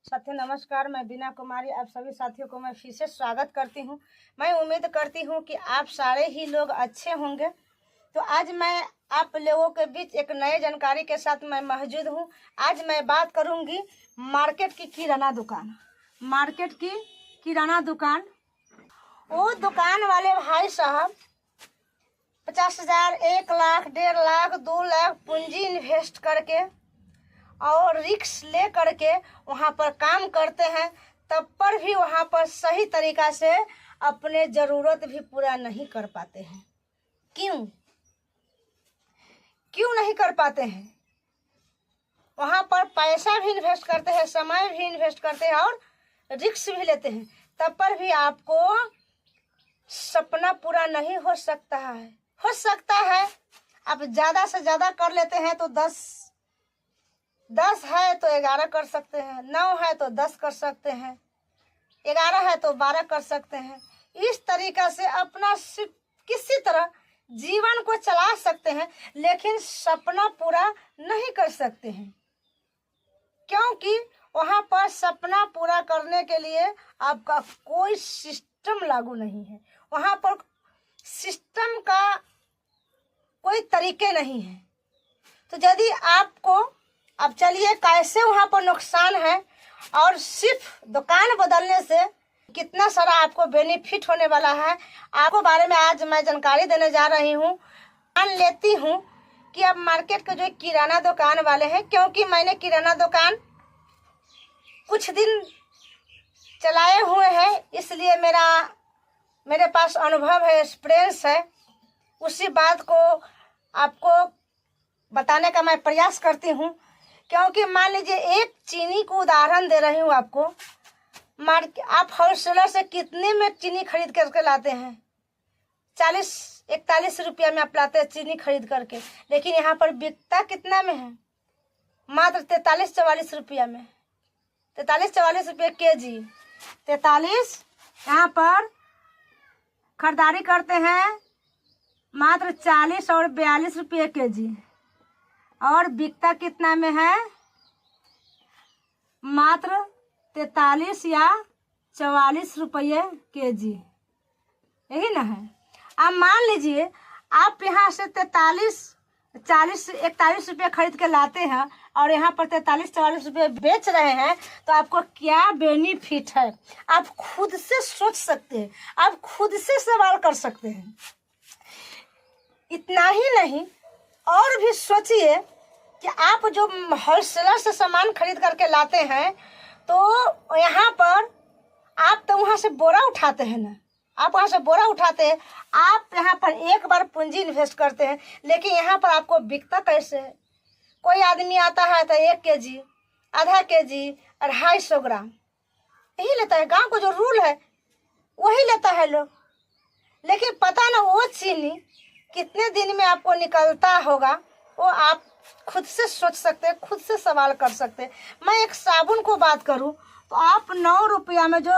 साथियों नमस्कार, मैं बीना कुमारी आप सभी साथियों को मैं फिर से स्वागत करती हूं। मैं उम्मीद करती हूं कि आप सारे ही लोग अच्छे होंगे। तो आज मैं आप लोगों के बीच एक नए जानकारी के साथ मैं मौजूद हूं। आज मैं बात करूंगी मार्केट की किराना दुकान। मार्केट की किराना दुकान, वो दुकान वाले भाई साहब 50,000, 1 लाख, 1.5 लाख, 2 लाख पूंजी इन्वेस्ट करके और रिस्क ले करके वहाँ पर काम करते हैं, तब पर भी वहाँ पर सही तरीका से अपने ज़रूरत भी पूरा नहीं कर पाते हैं। क्यों नहीं कर पाते हैं? वहाँ पर पैसा भी इन्वेस्ट करते हैं, समय भी इन्वेस्ट करते हैं और रिस्क भी लेते हैं, तब पर भी आपको सपना पूरा नहीं हो सकता है। हो सकता है आप ज़्यादा से ज़्यादा कर लेते हैं तो 10 है तो 11 कर सकते हैं, 9 है तो 10 कर सकते हैं, 11 है तो 12 कर सकते हैं। इस तरीका से अपना किसी तरह जीवन को चला सकते हैं, लेकिन सपना पूरा नहीं कर सकते हैं, क्योंकि वहाँ पर सपना पूरा करने के लिए आपका कोई सिस्टम लागू नहीं है। वहाँ पर सिस्टम का कोई तरीके नहीं है। तो यदि आपको अब चलिए कैसे वहाँ पर नुकसान है और सिर्फ दुकान बदलने से कितना सारा आपको बेनिफिट होने वाला है, आपको बारे में आज मैं जानकारी देने जा रही हूँ। मान लेती हूँ कि अब मार्केट के जो किराना दुकान वाले हैं, क्योंकि मैंने किराना दुकान कुछ दिन चलाए हुए हैं, इसलिए मेरे पास अनुभव है, एक्सपीरियंस है। उसी बात को आपको बताने का मैं प्रयास करती हूँ। क्योंकि मान लीजिए एक चीनी को उदाहरण दे रही हूँ आपको। आप होलसेलर से कितने में चीनी खरीद करके लाते हैं? 40-41 रुपया में आप लाते हैं चीनी खरीद करके, लेकिन यहाँ पर बिकता कितना में है? मात्र 43-44 रुपया में। 43-44 रुपये केजी। 43 यहाँ पर खरीदारी करते हैं मात्र 40 और 42 रुपये केजी, और बिकता कितना में है? मात्र 43 या 44 रुपये केजी, यही ना है। अब मान लीजिए आप यहाँ से 41 रुपये खरीद के लाते हैं और यहाँ पर 43-44 रुपये बेच रहे हैं, तो आपको क्या बेनिफिट है? आप खुद से सोच सकते हैं, आप खुद से सवाल कर सकते हैं। इतना ही नहीं, और भी सोचिए कि आप जो होलसेलर से सामान खरीद करके लाते हैं, तो यहाँ पर आप तो वहाँ से बोरा उठाते हैं ना, आप वहाँ से बोरा उठाते हैं, आप यहाँ पर एक बार पूंजी इन्वेस्ट करते हैं, लेकिन यहाँ पर आपको बिकता कैसे है? कोई आदमी आता है तो 1 केजी, आधा केजी, 250 ग्राम यही लेता है। गांव को जो रूल है वही लेता है लोग, लेकिन पता ना वो चीनी कितने दिन में आपको निकलता होगा, वो आप खुद से सोच सकते हैं, खुद से सवाल कर सकते हैं। मैं एक साबुन को बात करूं तो आप 9 रुपया में, जो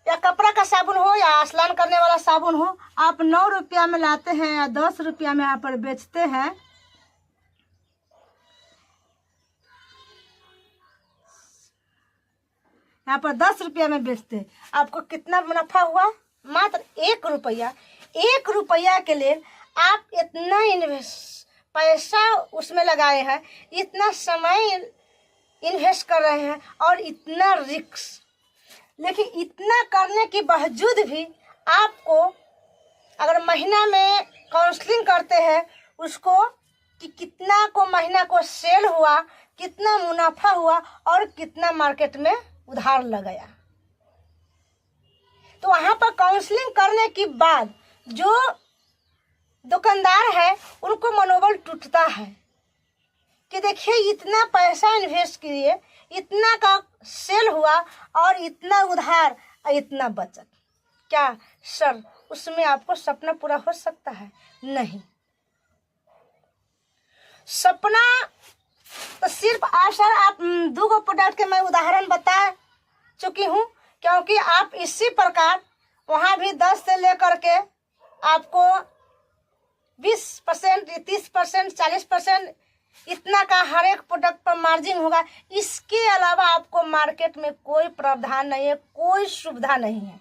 या कपड़ा का साबुन हो या स्नान करने वाला साबुन हो, आप 9 रुपया में लाते हैं या 10 रुपया में यहाँ पर बेचते हैं। यहाँ पर 10 रुपया में बेचते हैं, आपको कितना मुनाफा हुआ? मात्र 1 रुपया। 1 रुपया के लिए आप इतना पैसा उसमें लगाए हैं, इतना समय इन्वेस्ट कर रहे हैं और इतना रिस्क, लेकिन इतना करने के बावजूद भी आपको अगर महीना में काउंसलिंग करते हैं उसको कि कितना को महीना को सेल हुआ, कितना मुनाफा हुआ और कितना मार्केट में उधार लगाया, तो वहाँ पर काउंसलिंग करने के बाद जो दुकानदार है उनको मनोबल टूटता है कि देखिए इतना पैसा इन्वेस्ट किए, इतना का सेल हुआ और इतना उधार, इतना बचत, क्या सर उसमें आपको सपना पूरा हो सकता है? नहीं। सपना तो सिर्फ आप 2 प्रोडक्ट के मैं उदाहरण बता चुकी हूँ, क्योंकि आप इसी प्रकार वहाँ भी 10 से लेकर के आपको 20%, 30%, 40% इतना का हर एक प्रोडक्ट पर मार्जिन होगा। इसके अलावा आपको मार्केट में कोई प्रावधान नहीं है, कोई सुविधा नहीं है,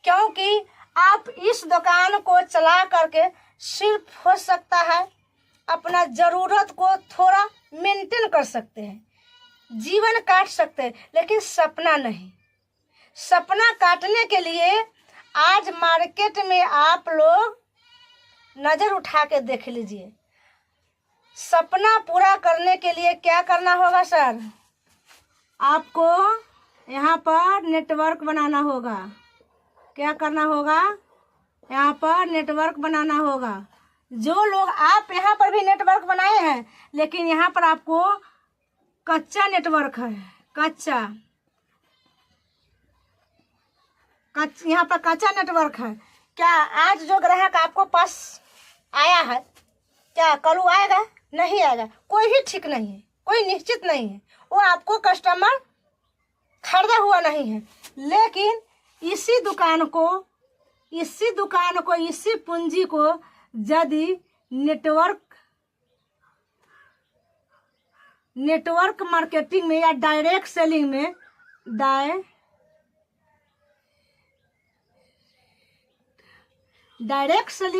क्योंकि आप इस दुकान को चला करके सिर्फ हो सकता है अपना ज़रूरत को थोड़ा मेंटेन कर सकते हैं, जीवन काट सकते हैं, लेकिन सपना नहीं। सपना काटने के लिए आज मार्केट में आप लोग नज़र उठा के देख लीजिए। सपना पूरा करने के लिए क्या करना होगा सर? आपको यहाँ पर नेटवर्क बनाना होगा। क्या करना होगा? यहाँ पर नेटवर्क बनाना होगा। जो लोग आप यहाँ पर भी नेटवर्क बनाए हैं, लेकिन यहाँ पर आपको कच्चा नेटवर्क है, यहाँ पर कच्चा नेटवर्क है। क्या आज जो ग्राहक आपको पास आया है, क्या कल आएगा? नहीं आएगा। कोई भी ठीक नहीं है, कोई निश्चित नहीं है, वो आपको कस्टमर खरीदा हुआ नहीं है। लेकिन इसी दुकान को, इसी पूंजी को यदि नेटवर्क मार्केटिंग में या डायरेक्ट सेलिंग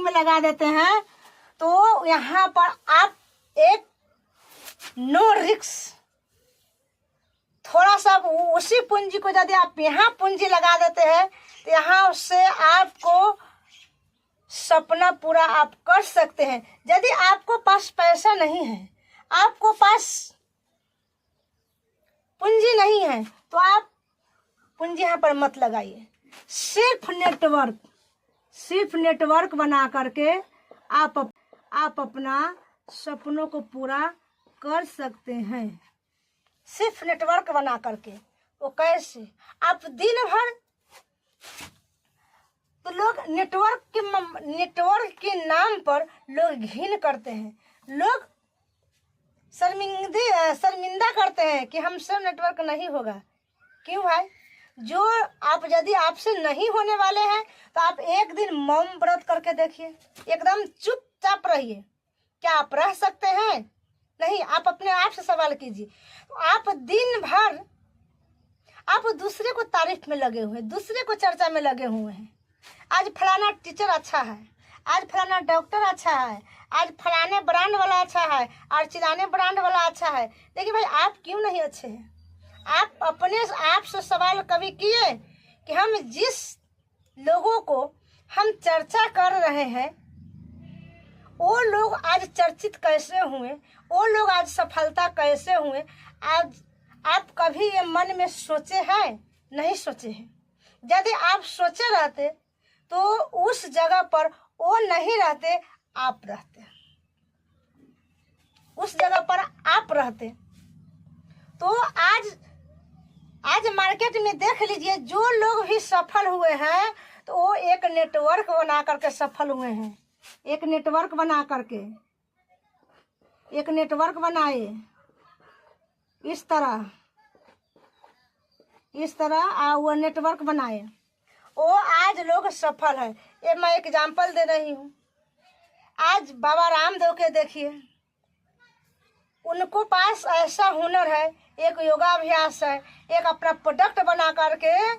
में लगा देते हैं, तो यहाँ पर आप एक नो रिस्क, थोड़ा सा उसी पूंजी को यदि आप यहाँ पूंजी लगा देते हैं, तो यहाँ से आपको सपना पूरा आप कर सकते हैं। यदि आपको पास पैसा नहीं है, आपको पास पूंजी नहीं है, तो आप पूंजी यहाँ पर मत लगाइए। सिर्फ नेटवर्क बना करके आप अपना सपनों को पूरा कर सकते हैं। सिर्फ नेटवर्क बना करके। वो कैसे? आप दिन भर, तो लोग नेटवर्क के नाम पर लोग घिन करते हैं, लोग शर्मिंदा करते हैं कि हमसे नेटवर्क नहीं होगा। क्यों भाई? जो आप यदि आपसे नहीं होने वाले हैं, तो आप एक दिन मौन व्रत करके देखिए, एकदम चुपचाप रहिए। क्या आप रह सकते हैं? नहीं। आप अपने आप से सवाल कीजिए। तो आप दिन भर आप दूसरे को तारीफ में लगे हुए हैं, दूसरे को चर्चा में लगे हुए हैं। आज फलाना टीचर अच्छा है, आज फलाना डॉक्टर अच्छा है, आज फलाने ब्रांड वाला अच्छा है, और चिलाने ब्रांड वाला अच्छा है। लेकिन भाई आप क्यों नहीं अच्छे हैं? आप अपने आप से सवाल कभी किए कि हम जिस लोगों को हम चर्चा कर रहे हैं, वो लोग आज चर्चित कैसे हुए, वो लोग आज सफलता कैसे हुए? आज आप कभी ये मन में सोचे हैं? नहीं सोचे हैं। यदि आप सोचे रहते, तो उस जगह पर वो नहीं रहते, आप रहते। उस जगह पर आप रहते। तो आज मार्केट में देख लीजिए, जो लोग भी सफल हुए हैं, तो वो एक नेटवर्क बना करके सफल हुए हैं। एक नेटवर्क बना करके, एक नेटवर्क बनाए इस तरह वो नेटवर्क बनाए, वो आज लोग सफल है। ये मैं एग्जाम्पल दे रही हूँ। आज बाबा रामदेव के देखिए, उनको पास ऐसा हुनर है, एक योगाभ्यास है, एक अपना प्रोडक्ट बना करके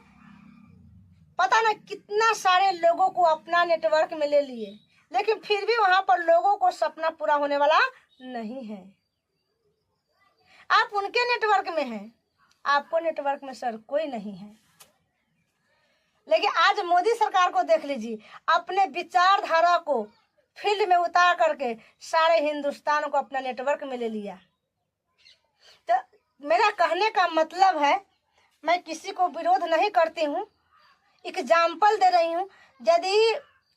पता ना कितना सारे लोगों को अपना नेटवर्क में ले लिए, लेकिन फिर भी वहां पर लोगों को सपना पूरा होने वाला नहीं है। आप उनके नेटवर्क में हैं, आपको नेटवर्क में सर कोई नहीं है। लेकिन आज मोदी सरकार को देख लीजिए, अपने विचारधारा को फील्ड में उतार करके सारे हिंदुस्तान को अपना नेटवर्क में ले लिया। तो मेरा कहने का मतलब है, मैं किसी को विरोध नहीं करती हूँ, एग्जाम्पल दे रही हूँ। यदि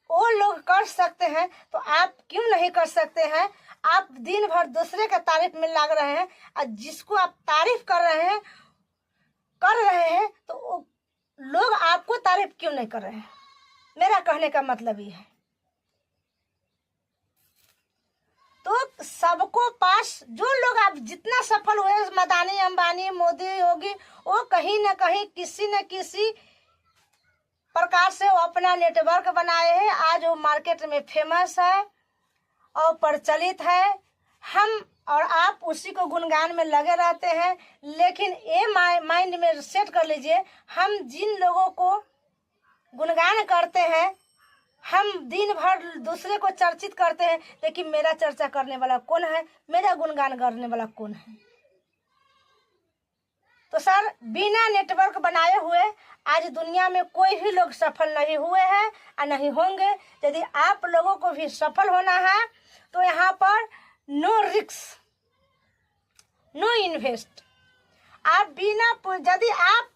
वो लोग कर सकते हैं, तो आप क्यों नहीं कर सकते हैं? आप दिन भर दूसरे के तारीफ में लग रहे हैं, और जिसको आप तारीफ कर रहे हैं तो लोग आपको तारीफ क्यों नहीं कर रहे हैं? मेरा कहने का मतलब ये है। तो सबको पास जो लोग आप जितना सफल हुए, मदानी, अंबानी, मोदी, योगी, वो कहीं ना कहीं किसी न किसी प्रकार से वो अपना नेटवर्क बनाए हैं। आज वो मार्केट में फेमस है और प्रचलित है। हम और आप उसी को गुणगान में लगे रहते हैं। लेकिन ये माइंड में सेट कर लीजिए, हम जिन लोगों को गुणगान करते हैं, हम दिन भर दूसरे को चर्चित करते हैं, लेकिन मेरा चर्चा करने वाला कौन है, मेरा गुणगान करने वाला कौन है। तो सर, बिना नेटवर्क बनाए हुए आज दुनिया में कोई भी लोग सफल नहीं हुए हैं और नहीं होंगे। यदि आप लोगों को भी सफल होना है तो यहाँ पर नो रिस्क, नो इन्वेस्ट। आप बिना, यदि आप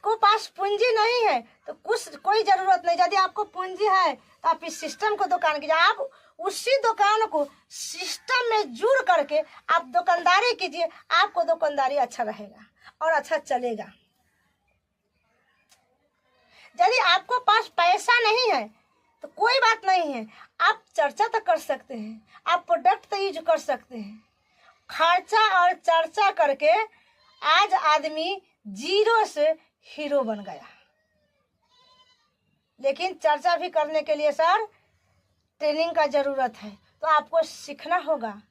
को पास पूंजी नहीं है तो कोई जरूरत नहीं। यदि आपको पूंजी है तो आप इस सिस्टम को दुकान कीजिए, आप उसी दुकान को सिस्टम में जुड़ करके आप दुकानदारी कीजिए। आपको दुकानदारी अच्छा रहेगा और अच्छा चलेगा। यदि आपको पास पैसा नहीं है तो कोई बात नहीं है, आप चर्चा तो कर सकते हैं, आप प्रोडक्ट तो यूज कर सकते हैं। खर्चा और चर्चा करके आज आदमी जीरो से हीरो बन गया। लेकिन चर्चा भी करने के लिए सर ट्रेनिंग का जरूरत है, तो आपको सीखना होगा।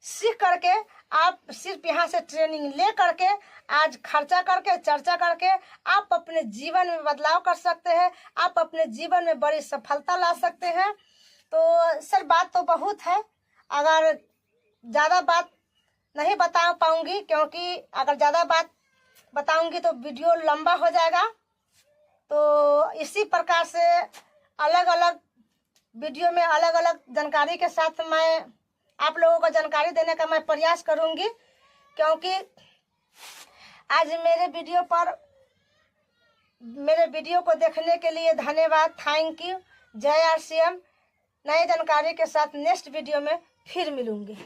सीख करके आप सिर्फ यहाँ से ट्रेनिंग ले करके आज खर्चा करके चर्चा करके आप अपने जीवन में बदलाव कर सकते हैं, आप अपने जीवन में बड़ी सफलता ला सकते हैं। तो सर बात तो बहुत है, अगर ज़्यादा बात नहीं बता पाऊंगी, क्योंकि अगर ज़्यादा बात बताऊंगी तो वीडियो लंबा हो जाएगा। तो इसी प्रकार से अलग अलग वीडियो में अलग अलग जानकारी के साथ मैं आप लोगों को जानकारी देने का मैं प्रयास करूंगी। क्योंकि आज मेरे वीडियो को देखने के लिए धन्यवाद, थैंक यू, जय RCM। नए जानकारी के साथ नेक्स्ट वीडियो में फिर मिलूंगी।